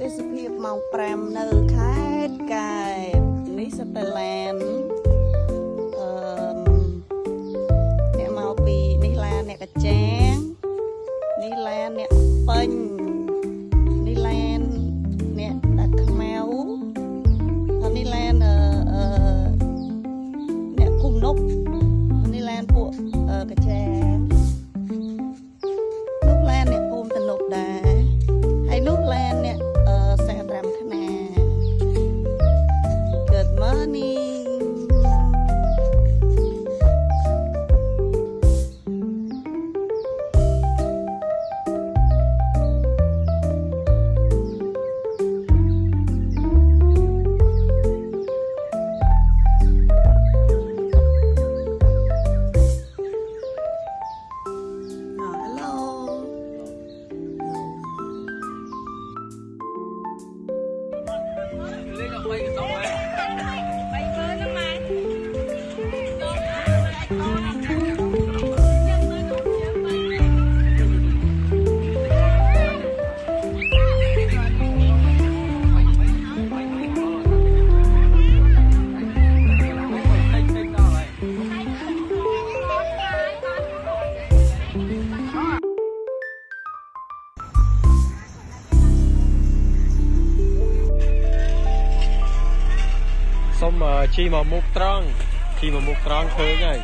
ទេសភាពម៉ោង5នៅខេត្តកែបនេះសតឡានអ្នកមកពីនេះឡានអ្នកកាចាងនេះឡានអ្នកពេញនេះឡានអ្នកដាក់ខ្មៅហើយនេះឡានអ្នកគុំនប់នេះឡានពួកកាចាងនោះឡានអ្នកភូមិតនប់ដែរហើយនោះឡានអ្នកសាត្រាំខ្នា Good morning សុំជីមកមុខត្រង់ឃើញហើយ